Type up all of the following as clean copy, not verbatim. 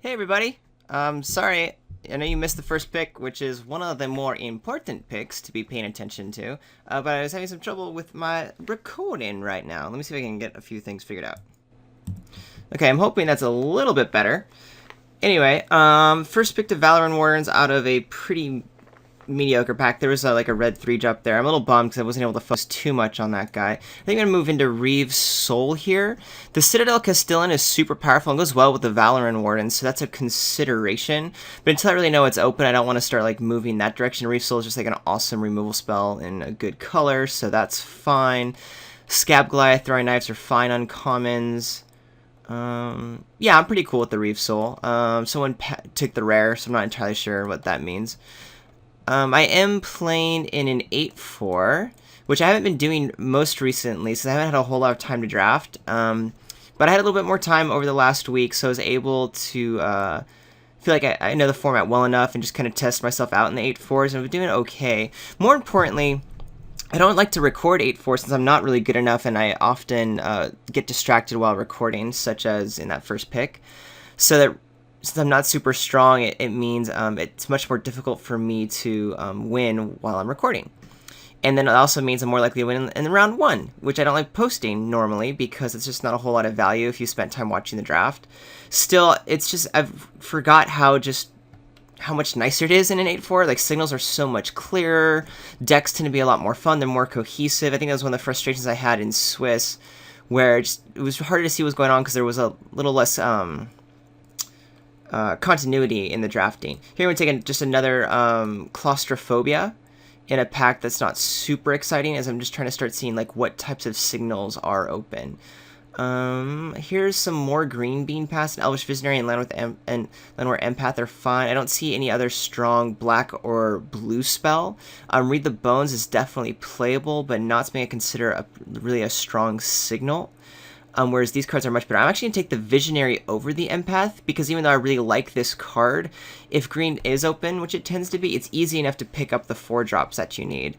Hey everybody. Sorry, I know you missed the first pick, which is one of the more important picks to be paying attention to. But I was having some trouble with my recording right now. Let me see if I can get a few things figured out. Okay, I'm hoping that's a little bit better. Anyway, first pick to Valorant Warrens out of a pretty mediocre pack. There was like a red 3-drop there. I'm a little bummed because I wasn't able to focus too much on that guy. I think I'm going to move into Reeve's Soul here. The Citadel Castellan is super powerful and goes well with the Valorant Warden, so that's a consideration. But until I really know it's open, I don't want to start like moving that direction. Reeve's Soul is just like an awesome removal spell in a good color, so that's fine. Scab Goliath, Throwing Knives are fine uncommons. Yeah, I'm pretty cool with the Reeve's Soul. Someone took the rare, so I'm not entirely sure what that means. I am playing in an 8-4, which I haven't been doing most recently, so I haven't had a whole lot of time to draft. But I had a little bit more time over the last week, so I was able to feel like I know the format well enough and just kind of test myself out in the 8-4s, and I've been doing okay. More importantly, I don't like to record 8-4 since I'm not really good enough, and I often get distracted while recording, such as in that first pick. So that since I'm not super strong, it means it's much more difficult for me to win while I'm recording. And then it also means I'm more likely to win in round 1, which I don't like posting normally because it's just not a whole lot of value if you spent time watching the draft. Still, it's just, I've forgot how much nicer it is in an 8-4. Like, signals are so much clearer. Decks tend to be a lot more fun. They're more cohesive. I think that was one of the frustrations I had in Swiss, where it was harder to see what was going on because there was a little less continuity in the drafting. Here we're taking just another claustrophobia in a pack that's not super exciting, as I'm just trying to start seeing like what types of signals are open. Here's some more green being passed. An Elvish Visionary and Landward Empath are fine. I don't see any other strong black or blue spell. Read the Bones is definitely playable, but not something I consider really a strong signal. Whereas these cards are much better. I'm actually going to take the Visionary over the Empath, because even though I really like this card, if green is open, which it tends to be, it's easy enough to pick up the 4-drops that you need.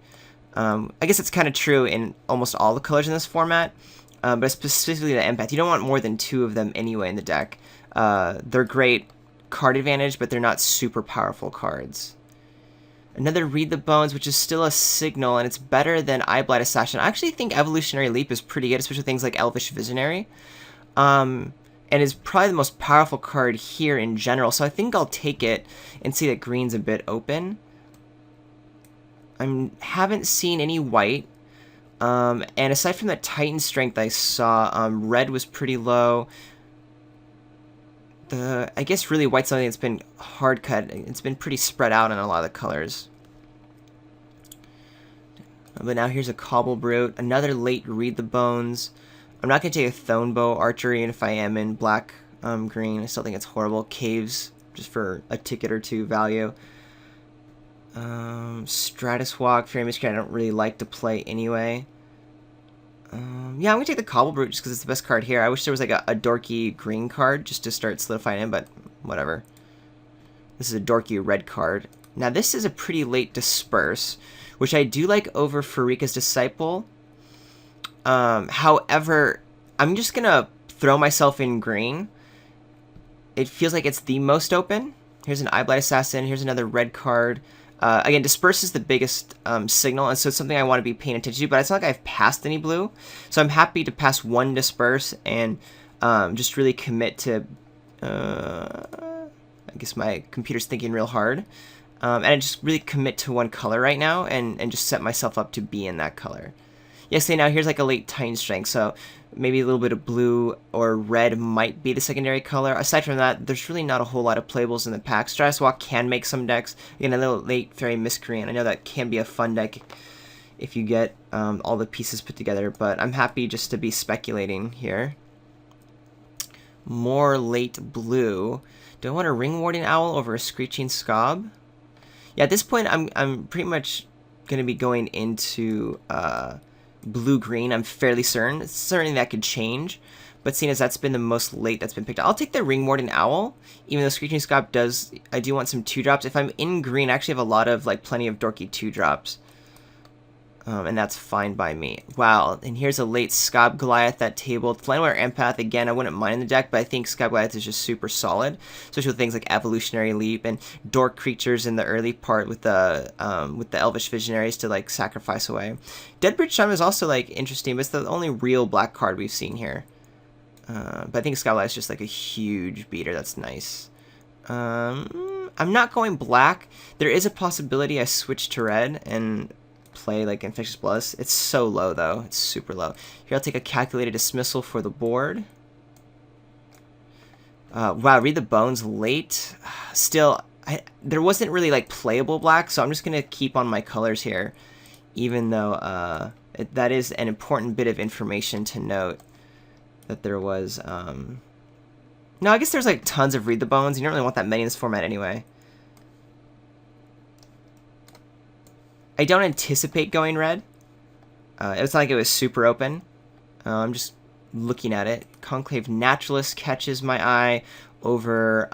I guess it's kind of true in almost all the colors in this format, but specifically the Empath. You don't want more than 2 of them anyway in the deck. They're great card advantage, but they're not super powerful cards. Another Read the Bones, which is still a signal, and it's better than Eyeblight Assassin. I actually think Evolutionary Leap is pretty good, especially things like Elvish Visionary. And is probably the most powerful card here in general, so I think I'll take it and see that green's a bit open. I haven't seen any white. And aside from the Titan Strength I saw, red was pretty low. I guess really white's something that's been hard cut. It's been pretty spread out in a lot of the colors. But now here's a Cobble Brute, another late Read the Bones. I'm not going to take a Thone Bow Archer even if I am in black, green. I still think it's horrible. Caves, just for a ticket or 2 value. Stratus Walk, Fairy Miscreant, I don't really like to play anyway. Yeah, I'm going to take the Cobble Brute just because it's the best card here. I wish there was like a dorky green card just to start solidifying in, but whatever. This is a dorky red card. Now this is a pretty late Disperse, which I do like over Farika's Disciple. However, I'm just going to throw myself in green. It feels like it's the most open. Here's an Eyeblight Assassin. Here's another red card. Again, Disperse is the biggest signal, and so it's something I want to be paying attention to, but it's not like I've passed any blue, so I'm happy to pass 1 Disperse and just really commit to, I guess my computer's thinking real hard, and I just really commit to 1 color right now, and just set myself up to be in that color. Yes, say now here's like a late Titan Strength, so maybe a little bit of blue or red might be the secondary color. Aside from that, there's really not a whole lot of playables in the pack. Stratus Walk can make some decks. Again, a little late Fairy Miscreant. I know that can be a fun deck if you get all the pieces put together, but I'm happy just to be speculating here. More late blue. Do I want a Ring Warding Owl over a Screeching Scob? Yeah, at this point, I'm pretty much going to be going into blue-green. I'm fairly certain. It's certain that could change, but seeing as that's been the most late that's been picked up, I'll take the Ring Warden Owl, even though Screeching Scob does, I do want some 2-drops. If I'm in green, I actually have a lot of, like, plenty of dorky 2-drops. And that's fine by me. Wow, and here's a late Scob Goliath that tabled. Flameware Empath, again, I wouldn't mind in the deck, but I think Scob Goliath is just super solid, especially with things like Evolutionary Leap and Dork creatures in the early part with the Elvish Visionaries to, like, sacrifice away. Deadbridge Shaman is also, like, interesting, but it's the only real black card we've seen here. But I think Scob Goliath is just, like, a huge beater. That's nice. I'm not going black. There is a possibility I switch to red and play like Infectious Blast. It's so low though. It's super low. Here I'll take a Calculated Dismissal for the board. Wow, Read the Bones late. Still, there wasn't really like playable black, so I'm just gonna keep on my colors here, even though that is an important bit of information to note that there was. No, I guess there's like tons of Read the Bones. You don't really want that many in this format anyway. I don't anticipate going red. It's not like it was super open. I'm just looking at it. Conclave Naturalist catches my eye over,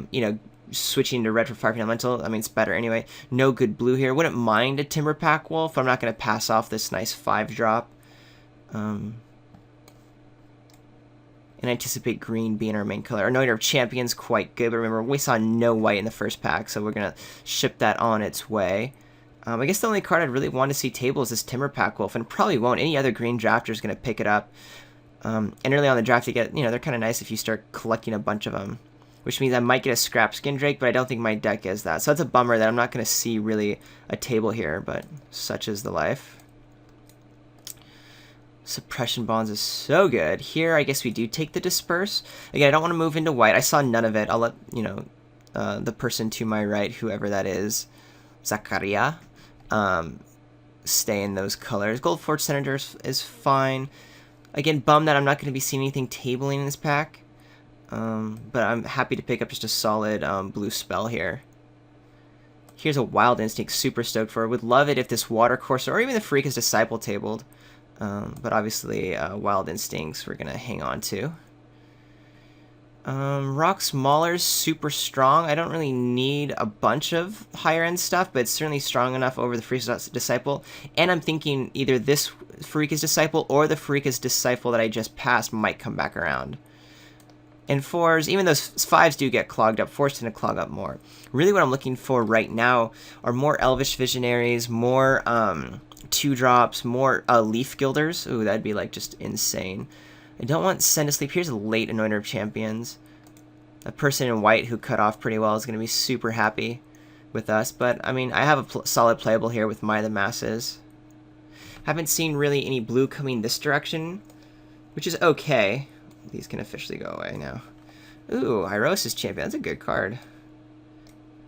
you know, switching to red for Fire Elemental. I mean, it's better anyway. No good blue here. Wouldn't mind a Timberpack Wolf. I'm not going to pass off this nice 5-drop. And anticipate green being our main color. Anointer of Champions, quite good, but remember, we saw no white in the first pack, so we're going to ship that on its way. I guess the only card I'd really want to see table is this Timberpack Wolf, and probably won't. Any other green drafter is going to pick it up. And early on in the draft, you get, you know, they're kind of nice if you start collecting a bunch of them, which means I might get a Scrap Skin Drake, but I don't think my deck is that. So that's a bummer that I'm not going to see really a table here, but such is the life. Suppression Bonds is so good. Here, I guess we do take the Disperse. Again, I don't want to move into white. I saw none of it. I'll let, you know, the person to my right, whoever that is, Zakaria, stay in those colors. Gold Forge Senator is fine. Again, bummed that I'm not going to be seeing anything tabling in this pack. But I'm happy to pick up just a solid blue spell here. Here's a Wild Instinct, super stoked for it. Would love it if this Water Courser or even the Freakish Disciple tabled. But obviously, Wild Instincts we're going to hang on to. Rock Smaller's super strong. I don't really need a bunch of higher end stuff, but it's certainly strong enough over the Freakish Disciple. And I'm thinking either this Freakish Disciple or the Freakish Disciple that I just passed might come back around. And 4s, even those 5s do get clogged up, 4s tend to clog up more. Really what I'm looking for right now are more Elvish Visionaries, more 2-drops, more Leaf Gilders. Ooh, that'd be like just insane. I don't want Send to Sleep. Here's a late Anointer of Champions. A person in white who cut off pretty well is going to be super happy with us. But, I mean, I have a solid playable here with Mai the Masses. Haven't seen really any blue coming this direction, which is okay. These can officially go away now. Ooh, Irosis Champion. That's a good card.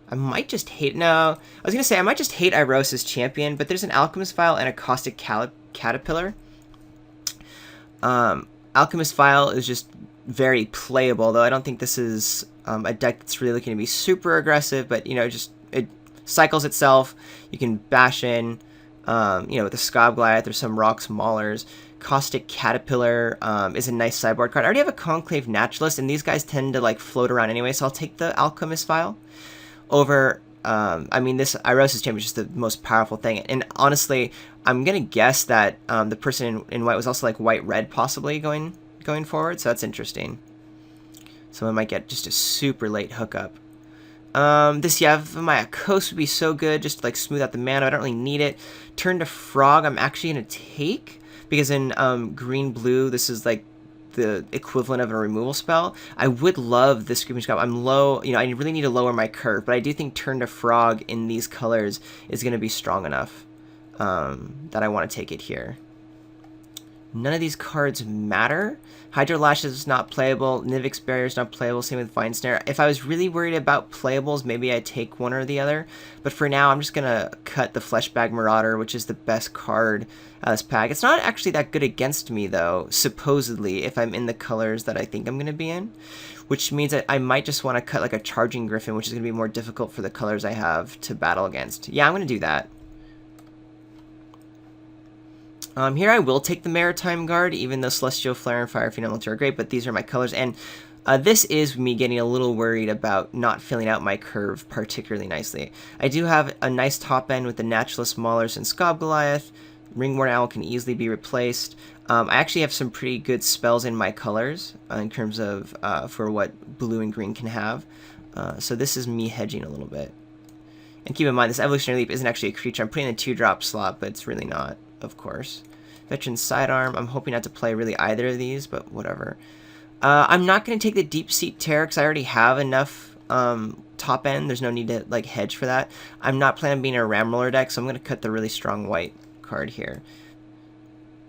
I might just hate... No, I was going to say I might just hate Irosis Champion, but there's an Alchemist Vial and a Caustic Caterpillar. Alchemist Vial is just very playable, though I don't think this is a deck that's really looking to be super aggressive, but, you know, just it cycles itself. You can bash in, you know, with the Scob Goliath or some Rocks Maulers. Caustic Caterpillar is a nice sideboard card. I already have a Conclave Naturalist, and these guys tend to, like, float around anyway, so I'll take the Alchemist Vial over... I mean, this Irosis Champion is just the most powerful thing, and honestly, I'm gonna guess that the person in white was also like white-red, possibly going forward. So that's interesting. So I might get just a super late hookup. This Yavimaya Coast would be so good, just to like smooth out the mana. I don't really need it. Turn to Frog, I'm actually gonna take because in green-blue, this is like the equivalent of a removal spell. I would love this Screaming Scout. I'm low, you know, I really need to lower my curve, but I do think Turn to Frog in these colors is going to be strong enough that I want to take it here. None of these cards matter. Hydro Lash is not playable. Nivix Barrier is not playable. Same with Vine Snare. If I was really worried about playables, maybe I'd take one or the other. But for now, I'm just going to cut the Fleshbag Marauder, which is the best card out of this pack. It's not actually that good against me, though, supposedly, if I'm in the colors that I think I'm going to be in. Which means that I might just want to cut like a Charging Griffin, which is going to be more difficult for the colors I have to battle against. Yeah, I'm going to do that. Here I will take the Maritime Guard, even though Celestial Flare and Fire Fiend Elemental are great, but these are my colors, and this is me getting a little worried about not filling out my curve particularly nicely. I do have a nice top end with the Naturalist Maulers and Scob Goliath, Ringworn Owl can easily be replaced. I actually have some pretty good spells in my colors in terms of for what blue and green can have. So this is me hedging a little bit. And keep in mind, this Evolutionary Leap isn't actually a creature. I'm putting in the 2-drop slot, but it's really not, of course. Veteran Sidearm. I'm hoping not to play really either of these, but whatever. I'm not going to take the Deep Seat Terror because I already have enough top end. There's no need to like hedge for that. I'm not planning on being a Ramroller deck, so I'm going to cut the really strong white card here.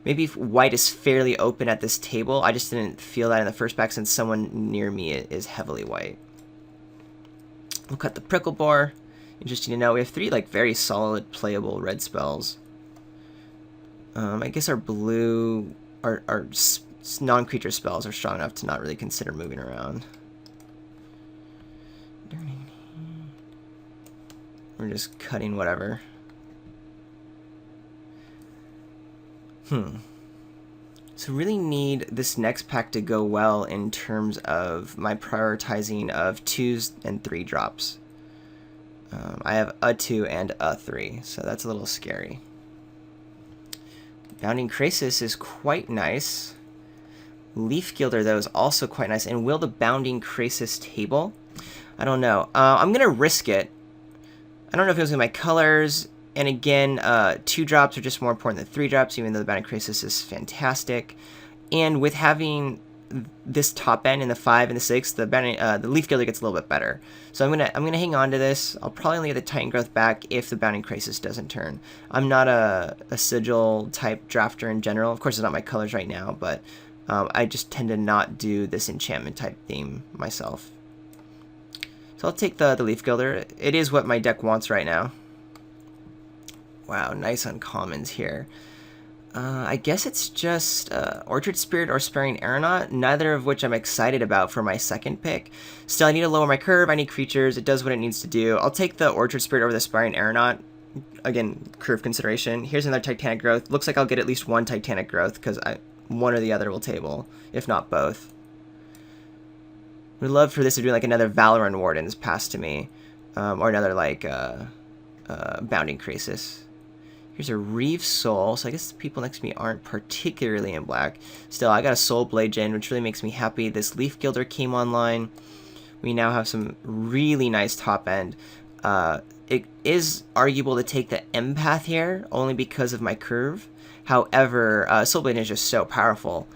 Maybe if white is fairly open at this table. I just didn't feel that in the first pack since someone near me is heavily white. We'll cut the Prickle Boar. Interesting to know. We have 3 like very solid playable red spells. I guess our blue, our non-creature spells are strong enough to not really consider moving around. We're just cutting whatever. So really need this next pack to go well in terms of my prioritizing of 2s and 3 drops. I have a 2 and a 3, so that's a little scary. Bounding Krasis is quite nice. Leaf Gilder, though, is also quite nice. And will the Bounding Krasis table? I don't know. I'm going to risk it. I don't know if it was in my colors. And again, 2 drops are just more important than 3 drops, even though the Bounding Krasis is fantastic. And with having this top end in the 5 and the 6, the Leaf Gilder gets a little bit better. So I'm gonna hang on to this. I'll probably only get the Titan Growth back if the Bounding Krasis doesn't turn. I'm not a Sigil type drafter in general. Of course, it's not my colors right now, but I just tend to not do this enchantment type theme myself. So I'll take the Leaf Gilder. It is what my deck wants right now. Wow, nice uncommons here. I guess it's just Orchard Spirit or Sparing Aeronaut, neither of which I'm excited about for my second pick. Still, I need to lower my curve, I need creatures, it does what it needs to do. I'll take the Orchard Spirit over the Sparing Aeronaut. Again, curve consideration. Here's another Titanic Growth. Looks like I'll get at least 1 Titanic Growth, because one or the other will table, if not both. We'd love for this to do like another Valorant Wardens pass to me, or another like Bounding Krasis. Here's a Reeve Soul, so I guess the people next to me aren't particularly in black. Still, I got a Soul Blade Gen, which really makes me happy. This Leaf Gilder came online. We now have some really nice top end. It is arguable to take the Empath here, only because of my curve. However, Soul Blade is just so powerful.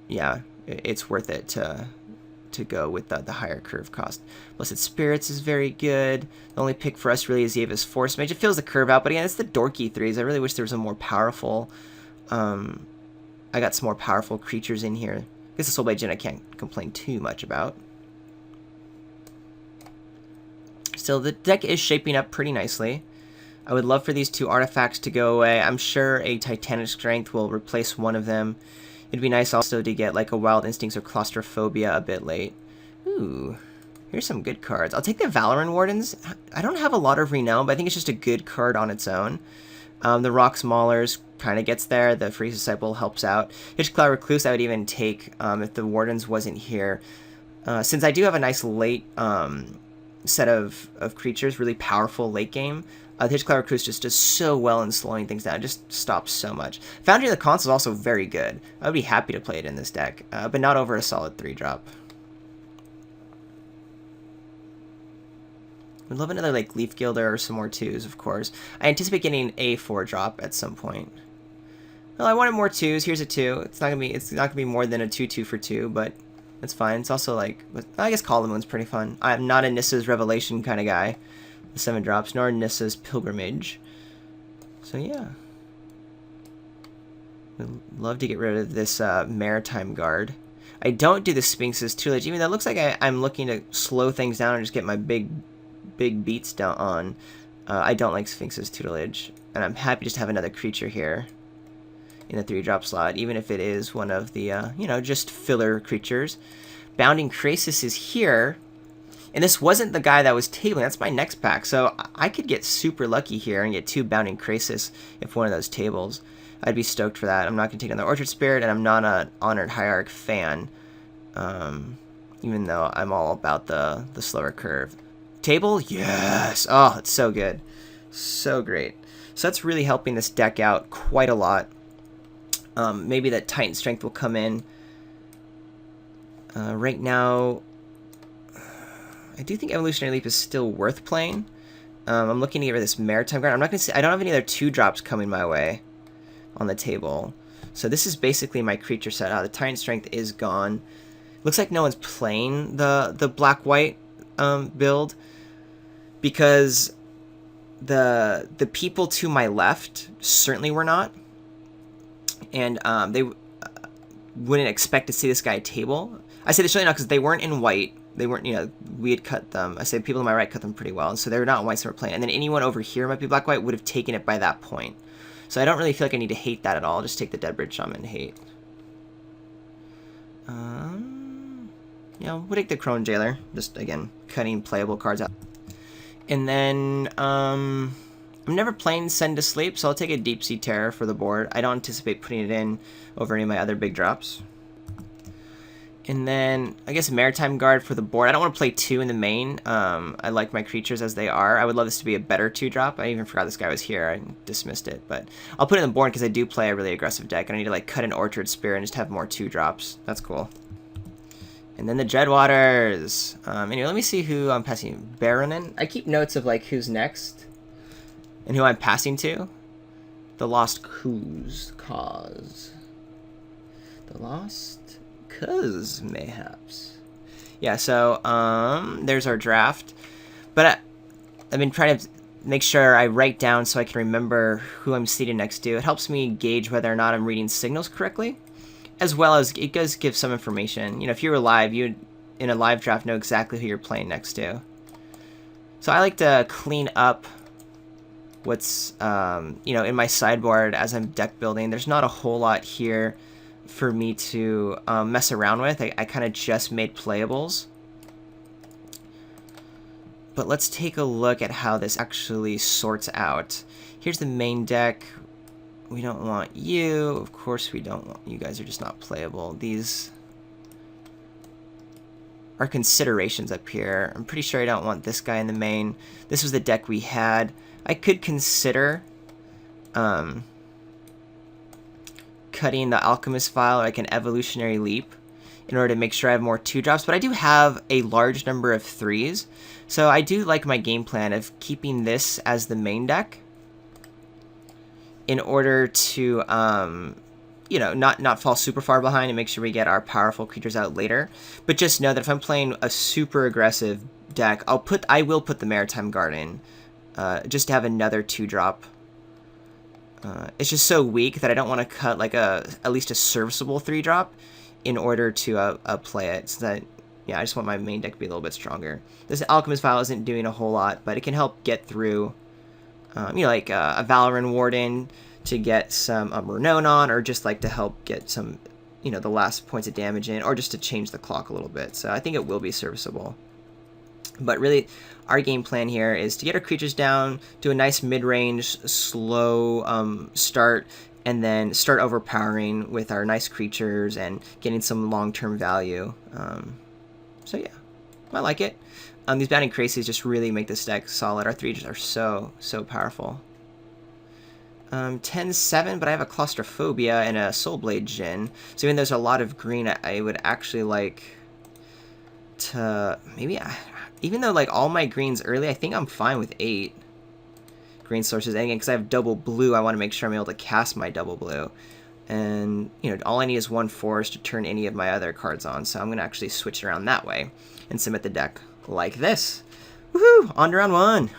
Yeah, it's worth it to go with the higher curve cost. Blessed Spirits is very good. The only pick for us really is Eva's Force Mage. It fills the curve out, but again, it's the dorky 3s. I really wish there was a more powerful... I got some more powerful creatures in here. I guess the Soul Blade Gen I can't complain too much about. Still, the deck is shaping up pretty nicely. I would love for these 2 artifacts to go away. I'm sure a Titanic Strength will replace one of them. It'd be nice also to get like a Wild Instincts or Claustrophobia a bit late. Ooh, here's some good cards. I'll take the Valorant Wardens. I don't have a lot of Renown, but I think it's just a good card on its own. The Rock's Maulers kind of gets there. The Freeze Disciple helps out. Hitchclaw Recluse I would even take if the Wardens wasn't here. Since I do have a nice late set of creatures, really powerful late game, the Hitchclaw Recluse just does so well in slowing things down. It just stops so much. Foundry of the Consul is also very good. I would be happy to play it in this deck, but not over a solid 3-drop. We'd love another like Leaf Gilder or some more 2s, of course. I anticipate getting a 4-drop at some point. Well, I wanted more 2s. Here's a 2. It's not gonna be more than a 2/2 for 2, but that's fine. It's also like, I guess Call of the Moon's pretty fun. I'm not a Nissa's Revelation kind of guy. 7 drops, nor Nissa's Pilgrimage. So yeah. We'd love to get rid of this Maritime Guard. I don't do the Sphinx's Tutelage, even though it looks like I'm looking to slow things down and just get my big beats down on. I don't like Sphinx's Tutelage, and I'm happy just to have another creature here in the 3-drop slot, even if it is one of the, you know, just filler creatures. Bounding Krasis is here. And this wasn't the guy that was tabling. That's my next pack. So I could get super lucky here and get 2 Bounding Krasis if one of those tables. I'd be stoked for that. I'm not going to take another Orchard Spirit, and I'm not an Honored Hierarch fan. Even though I'm all about the slower curve. Table? Yes! Oh, it's so good. So great. So that's really helping this deck out quite a lot. Maybe that Titan Strength will come in. Right now, I do think Evolutionary Leap is still worth playing. I'm looking to get rid of this Maritime Guard. I'm not gonna say I don't have any other 2-drops coming my way on the table. So this is basically my creature set. The Titan Strength is gone. Looks like no one's playing the black-white build because the people to my left certainly were not, and they wouldn't expect to see this guy at table. I say this really not because they weren't in white. They weren't, you know, we had cut them. I say people to my right cut them pretty well, and so they were not in white, so we're playing. And then anyone over here might be black-white would have taken it by that point. So I don't really feel like I need to hate that at all. I'll just take the Deadbridge Shaman and hate. You know, we'll take the Crone Jailer. Just, again, cutting playable cards out. And then, I'm never playing Send to Sleep, so I'll take a Deep Sea Terror for the board. I don't anticipate putting it in over any of my other big drops. And then, I guess Maritime Guard for the board. I don't want to play 2 in the main. I like my creatures as they are. I would love this to be a better 2-drop. I even forgot this guy was here. I dismissed it. But I'll put it in the board because I do play a really aggressive deck. And I need to like cut an Orchard Spear and just have more 2-drops. That's cool. And then the Dreadwaters. Anyway, let me see who I'm passing. Baronin. I keep notes of like who's next and who I'm passing to. The Lost Cause. The Lost Cause, mayhaps. Yeah, so there's our draft. But I've been trying to make sure I write down so I can remember who I'm seated next to. It helps me gauge whether or not I'm reading signals correctly, as well as it does give some information. You know, if you were live, you'd in a live draft know exactly who you're playing next to. So I like to clean up what's you know, in my sideboard as I'm deck building. There's not a whole lot here for me to mess around with. I kind of just made playables. But let's take a look at how this actually sorts out. Here's the main deck. We don't want you. Of course we don't want you. Guys are just not playable. These are considerations up here. I'm pretty sure I don't want this guy in the main. This was the deck we had. I could consider cutting the Alchemist Vial or like an Evolutionary Leap in order to make sure I have more 2-drops, but I do have a large number of 3s, so I do like my game plan of keeping this as the main deck in order to you know, not fall super far behind and make sure we get our powerful creatures out later. But just know that if I'm playing a super aggressive deck, I will put the Maritime Guard in just to have another 2-drop. It's just so weak that I don't want to cut like at least a serviceable 3-drop in order to play it. So that, yeah, I just want my main deck to be a little bit stronger. This Alchemist Vial isn't doing a whole lot, but it can help get through, you know, like a Valoran Warden to get some Renown, or just like to help get some, you know, the last points of damage in, or just to change the clock a little bit. So I think it will be serviceable. But really, our game plan here is to get our creatures down, do a nice mid-range, slow start, and then start overpowering with our nice creatures and getting some long-term value. So yeah, I like it. These Bounding Crazies just really make this deck solid. Our 3s are so powerful. 10-7, but I have a Claustrophobia and a Soulblade Djinn. So even though there's a lot of green, I would actually like to maybe, even though like all my greens early, I think I'm fine with 8 green sources. And again, because I have double blue, I want to make sure I'm able to cast my double blue. And, you know, all I need is 1 forest to turn any of my other cards on. So I'm going to actually switch it around that way and submit the deck like this. Woohoo! On to round 1.